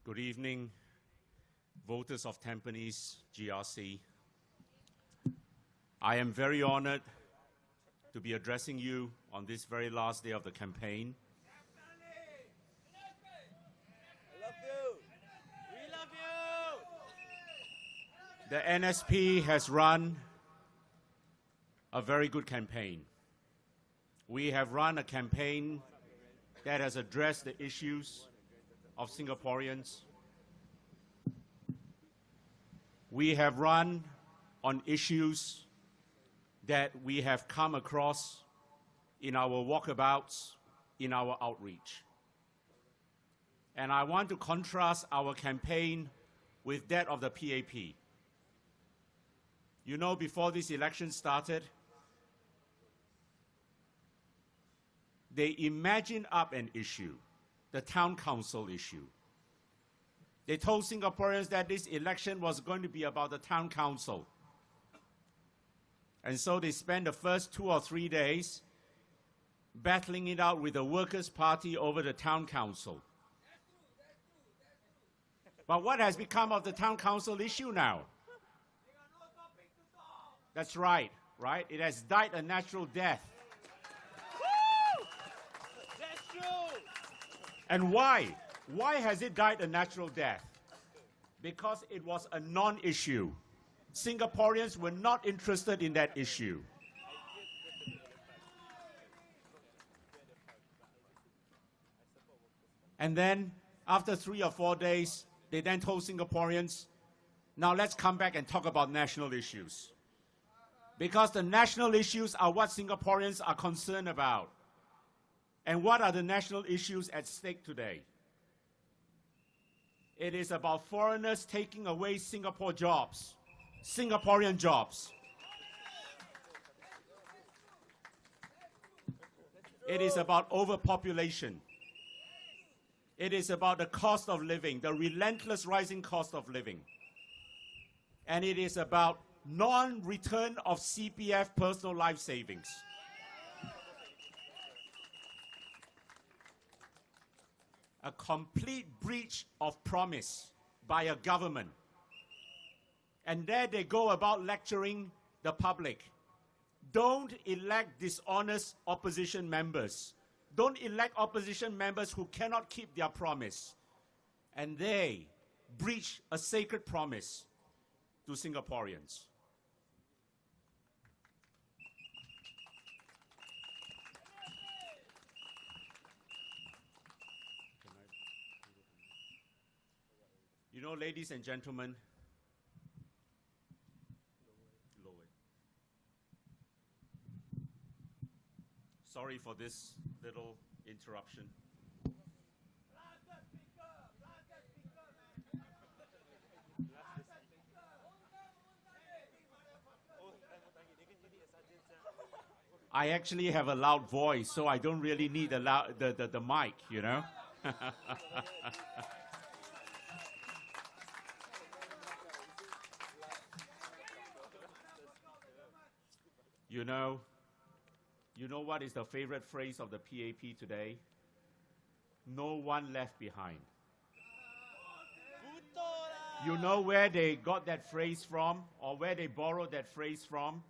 Good evening, voters of Tampines, GRC. I am very honored to be addressing you on this very last day of the campaign. I love you. We love you. The NSP has run a very good campaign. We have run a campaign that has addressed the issues of Singaporeans. We have run on issues that we have come across in our walkabouts, in our outreach. And I want to contrast our campaign with that of the PAP. You know, before this election started, they imagined up an issue, the town council issue. They told Singaporeans that this election was going to be about the town council. And so they spent the first 2 or 3 days battling it out with the Workers' Party over the town council. But what has become of the town council issue now? That's right, right? It has died a natural death. That's true. And why? Why has it died a natural death? Because it was a non-issue. Singaporeans were not interested in that issue. And then, after 3 or 4 days, they then told Singaporeans, now let's come back and talk about national issues. Because the national issues are what Singaporeans are concerned about. And what are the national issues at stake today? It is about foreigners taking away Singapore jobs, Singaporean jobs. It is about overpopulation. It is about the cost of living, the relentless rising cost of living. And it is about non-return of CPF personal life savings. A complete breach of promise by a government. And there they go about lecturing the public. Don't elect dishonest opposition members. Don't elect opposition members who cannot keep their promise. And they breach a sacred promise to Singaporeans. You know, ladies and gentlemen, sorry for this little interruption. I actually have a loud voice, so I don't really need the mic, you know. You know what is the favorite phrase of the PAP today? No one left behind. You know where they got that phrase from, or where they borrowed that phrase from?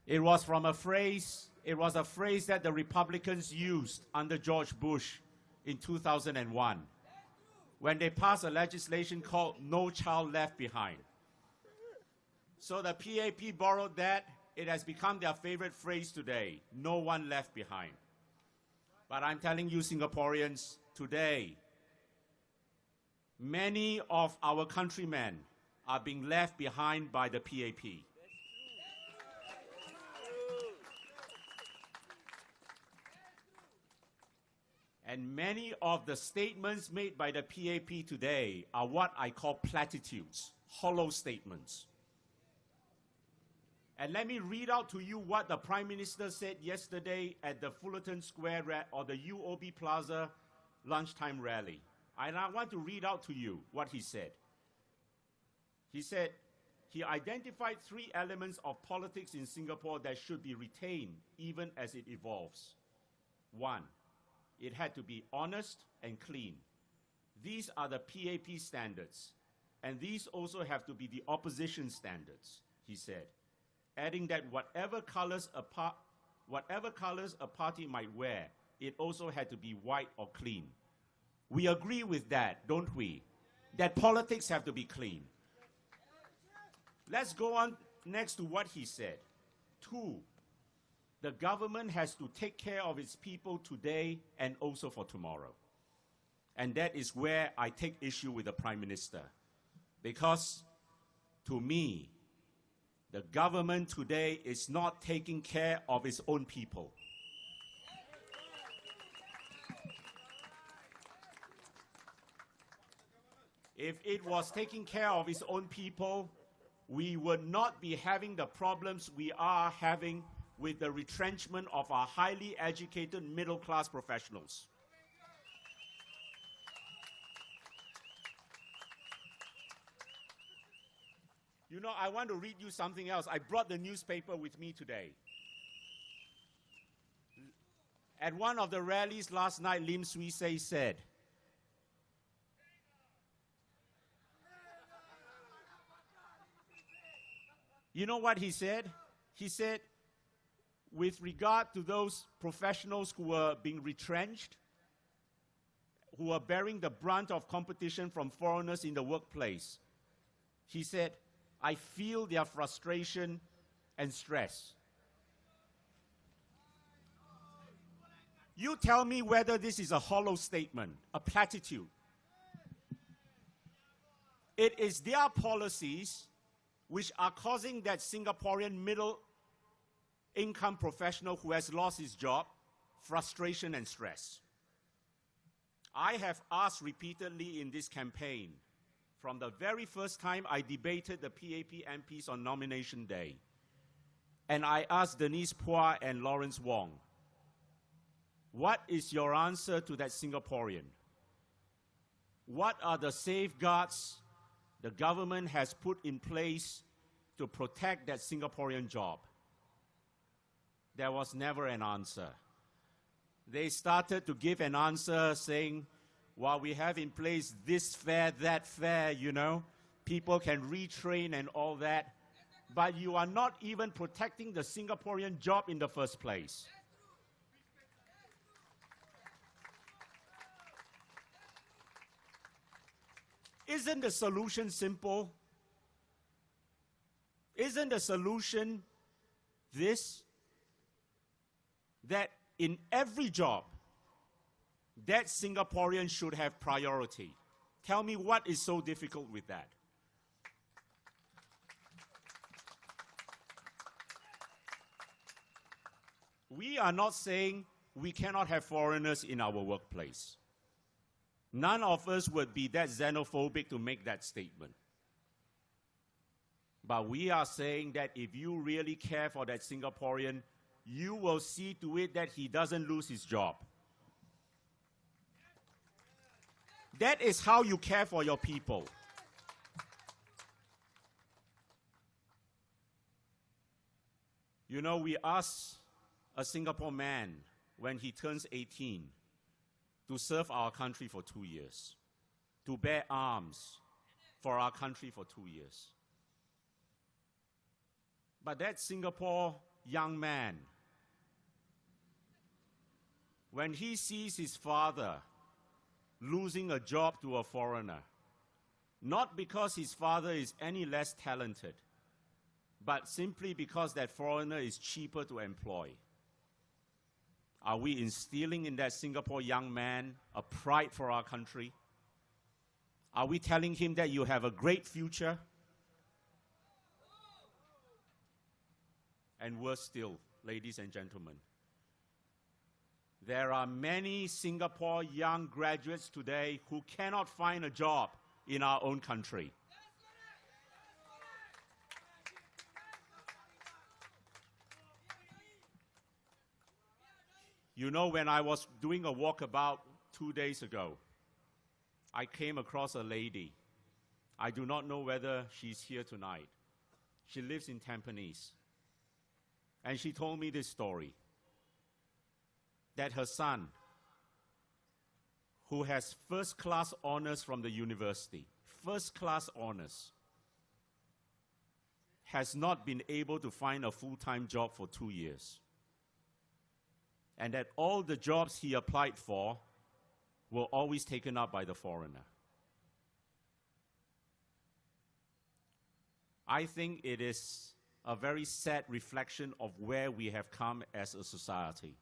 It was from a phrase that the Republicans used under George Bush in 2001, when they passed a legislation called No Child Left Behind. So the PAP borrowed that. It has become their favorite phrase today, no one left behind. But I'm telling you, Singaporeans, today, many of our countrymen are being left behind by the PAP. And many of the statements made by the PAP today are what I call platitudes, hollow statements. And let me read out to you what the Prime Minister said yesterday at the Fullerton Square or the UOB Plaza lunchtime rally. And I want to read out to you what he said. He said he identified 3 elements of politics in Singapore that should be retained even as it evolves. 1, it had to be honest and clean. these are the PAP standards, and these also have to be the opposition standards, he said, adding that whatever colors a party might wear, it also had to be white or clean. We agree with that, don't we? That politics have to be clean. Let's go on next to what he said. 2, the government has to take care of its people today and also for tomorrow. And that is where I take issue with the Prime Minister. Because to me, the government today is not taking care of its own people. If it was taking care of its own people, we would not be having the problems we are having with the retrenchment of our highly educated middle-class professionals. You know, I want to read you something else. I brought the newspaper with me today. At one of the rallies last night, Lim Swee Say said, you know what he said? He said, with regard to those professionals who were being retrenched, who are bearing the brunt of competition from foreigners in the workplace, he said, I feel their frustration and stress. You tell me whether this is a hollow statement, a platitude. It is their policies which are causing that Singaporean middle-income professional who has lost his job, frustration and stress. I have asked repeatedly in this campaign, from the very first time I debated the PAP MPs on nomination day, and I asked Denise Phua and Lawrence Wong, what is your answer to that Singaporean? What are the safeguards the government has put in place to protect that Singaporean job? There was never an answer. They started to give an answer saying, while we have in place this fare, that fare, you know, people can retrain and all that, but you are not even protecting the Singaporean job in the first place. Isn't the solution simple? Isn't the solution this? That in every job, that Singaporean should have priority. Tell me what is so difficult with that? We are not saying we cannot have foreigners in our workplace. None of us would be that xenophobic to make that statement. But we are saying that if you really care for that Singaporean, you will see to it that he doesn't lose his job. That is how you care for your people. You know, we ask a Singapore man when he turns 18 to serve our country for 2 years, to bear arms for our country for 2 years. But that Singapore young man, when he sees his father losing a job to a foreigner, not because his father is any less talented, but simply because that foreigner is cheaper to employ, are we instilling in that Singapore young man a pride for our country? Are we telling him that you have a great future? And worse still, ladies and gentlemen, there are many Singapore young graduates today who cannot find a job in our own country. You know, when I was doing a walkabout 2 days ago, I came across a lady. I do not know whether she's here tonight. She lives in Tampines. And she told me this story, that her son, who has first-class honors from the university, first-class honors, has not been able to find a full-time job for 2 years. And that all the jobs he applied for were always taken up by the foreigner. I think it is a very sad reflection of where we have come as a society.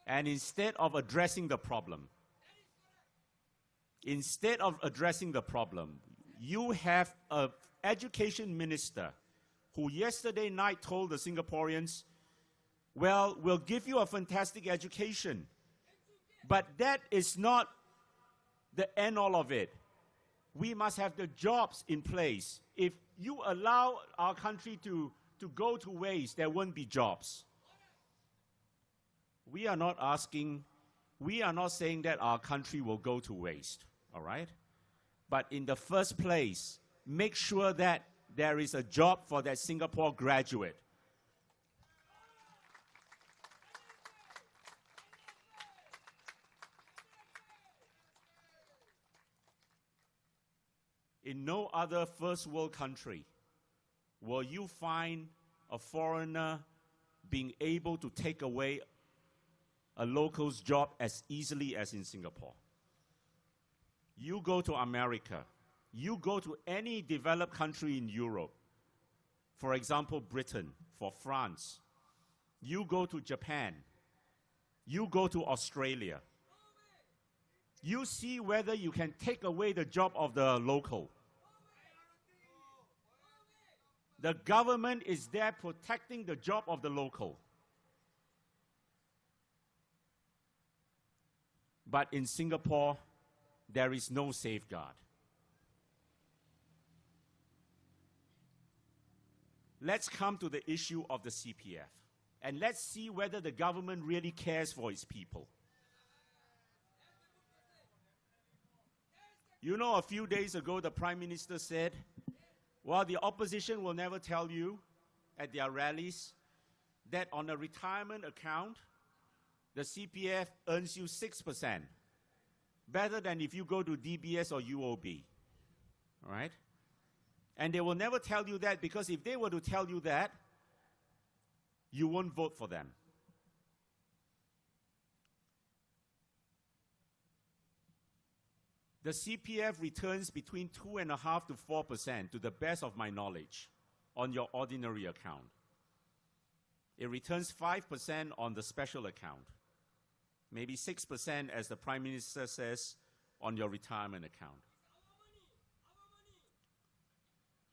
And instead of addressing the problem, you have an education minister who yesterday night told the Singaporeans, well, we'll give you a fantastic education, but that is not the end all of it. We must have the jobs in place. If you allow our country to go to waste, there won't be jobs. We are not saying that our country will go to waste, all right? But in the first place, make sure that there is a job for that Singapore graduate. In no other first world country will you find a foreigner being able to take away a local's job as easily as in Singapore. You go to America, you go to any developed country in Europe, for example, Britain, for France, you go to Japan, you go to Australia, you see whether you can take away the job of the local. The government is there protecting the job of the local. But in Singapore, there is no safeguard. Let's come to the issue of the CPF. And let's see whether the government really cares for its people. You know, a few days ago, the Prime Minister said, well, the opposition will never tell you at their rallies that on a retirement account, the CPF earns you 6%, better than if you go to DBS or UOB, all right? And they will never tell you that, because if they were to tell you that, you won't vote for them. The CPF returns between 2.5% to 4%, to the best of my knowledge, on your ordinary account. It returns 5% on the special account, maybe 6%, as the Prime Minister says, on your retirement account.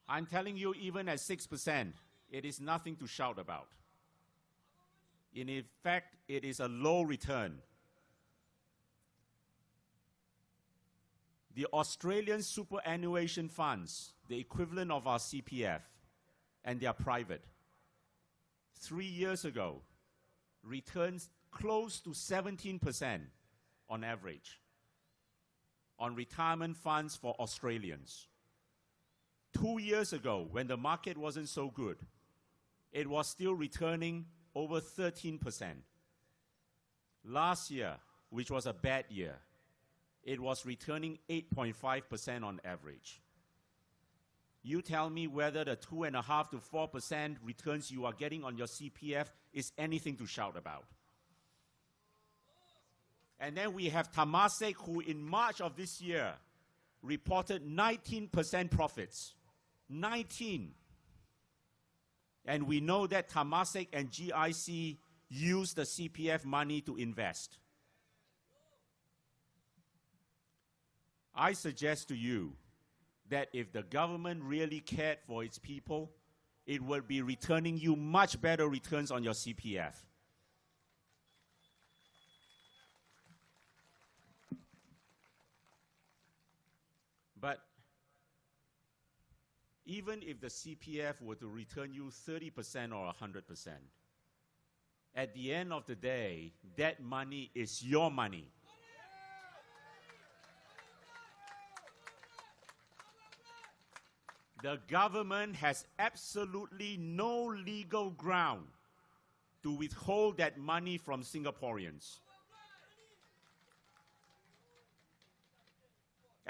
I'm telling you, even at 6%, it is nothing to shout about. In fact, it is a low return. The Australian superannuation funds, the equivalent of our CPF, and they are private, 3 years ago, returns close to 17% on average on retirement funds for Australians. 2 years ago, when the market wasn't so good, it was still returning over 13%. Last year, which was a bad year, it was returning 8.5% on average. You tell me whether the 2.5% to 4% returns you are getting on your CPF is anything to shout about. And then we have Temasek, who in March of this year reported 19% profits. 19. And we know that Temasek and GIC use the CPF money to invest. I suggest to you that if the government really cared for its people, it would be returning you much better returns on your CPF. But even if the CPF were to return you 30% or 100%, at the end of the day, that money is your money. The government has absolutely no legal ground to withhold that money from Singaporeans.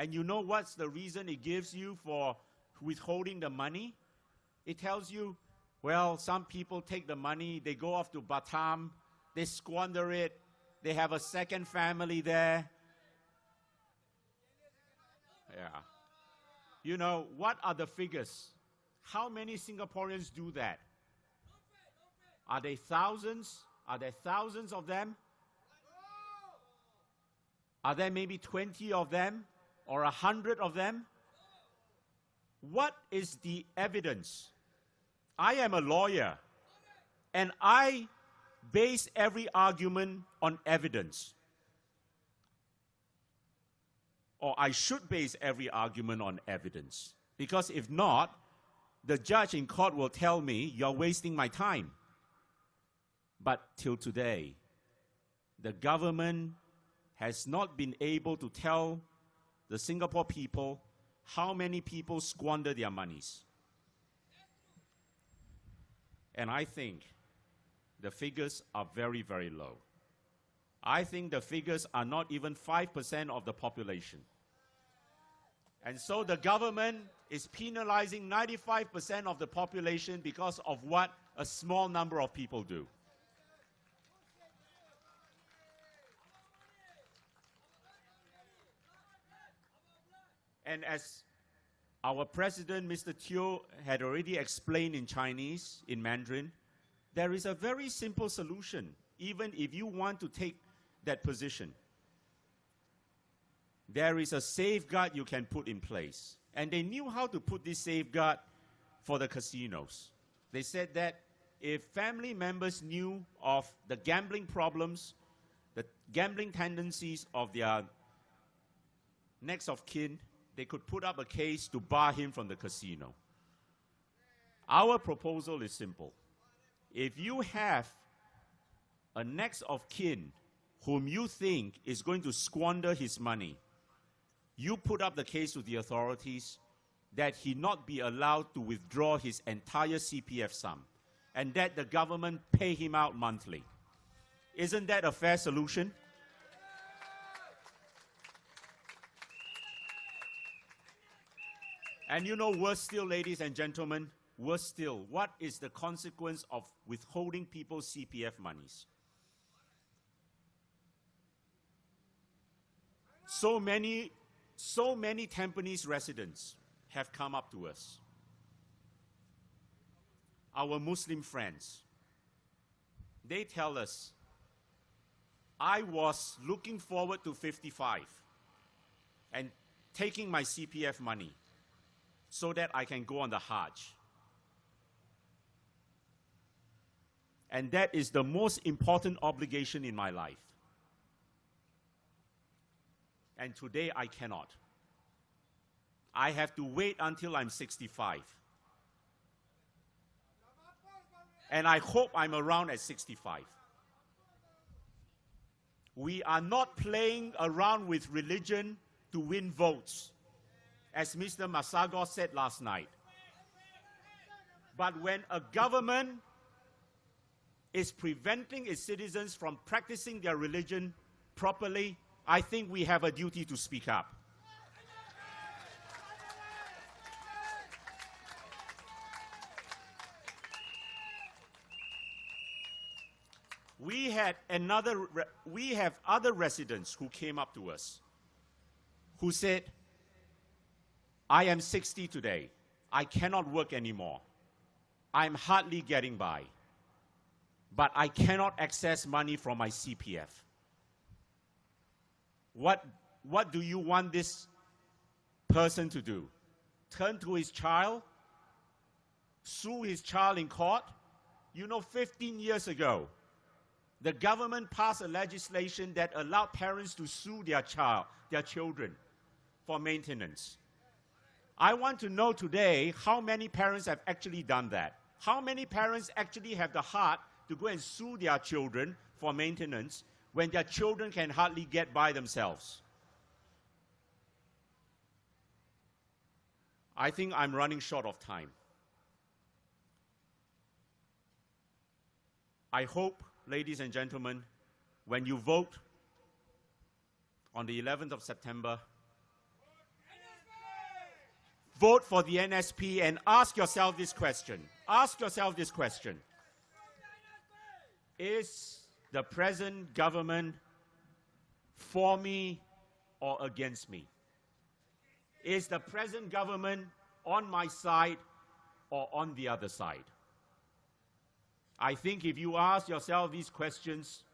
And you know what's the reason it gives you for withholding the money? It tells you, well, some people take the money, they go off to Batam, they squander it, they have a second family there. Yeah. You know, what are the figures? How many Singaporeans do that? Are they thousands? Are there thousands of them? Are there maybe 20 of them or 100 of them? What is the evidence? I am a lawyer, and I base every argument on evidence. Or I should base every argument on evidence. Because if not, the judge in court will tell me, you're wasting my time. But till today, the government has not been able to tell the Singapore people how many people squander their monies. And I think the figures are very, very low. I think the figures are not even 5% of the population. And so the government is penalizing 95% of the population because of what a small number of people do. And as our president, Mr. Teo, had already explained in Chinese, in Mandarin, there is a very simple solution, even if you want to take that position. There is a safeguard you can put in place. And they knew how to put this safeguard for the casinos. They said that if family members knew of the gambling problems, the gambling tendencies of their next of kin, they could put up a case to bar him from the casino. Our proposal is simple. If you have a next of kin whom you think is going to squander his money, you put up the case with the authorities that he not be allowed to withdraw his entire CPF sum and that the government pay him out monthly. Isn't that a fair solution? And you know, worse still, ladies and gentlemen, worse still, what is the consequence of withholding people's CPF monies? So many Tampines residents have come up to us. Our Muslim friends, they tell us, I was looking forward to 55 and taking my CPF money so that I can go on the Hajj. And that is the most important obligation in my life. And today I cannot. I have to wait until I'm 65. And I hope I'm around at 65. We are not playing around with religion to win votes, as Mr. Masagos said last night. But when a government is preventing its citizens from practicing their religion properly, I think we have a duty to speak up. We have other residents who came up to us who said, I am 60 today. I cannot work anymore. I'm hardly getting by. But I cannot access money from my CPF. What do you want this person to do? Turn to his child? Sue his child in court? You know, 15 years ago, the government passed a legislation that allowed parents to sue their children for maintenance. I want to know today how many parents have actually done that. How many parents actually have the heart to go and sue their children for maintenance when their children can hardly get by themselves? I think I'm running short of time. I hope, ladies and gentlemen, when you vote on the 11th of September, vote for the NSP and ask yourself this question. Ask yourself this question. Is the present government for me or against me? Is the present government on my side or on the other side? I think if you ask yourself these questions,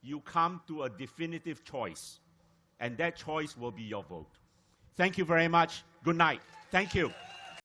you come to a definitive choice, and that choice will be your vote. Thank you very much. Good night. Thank you.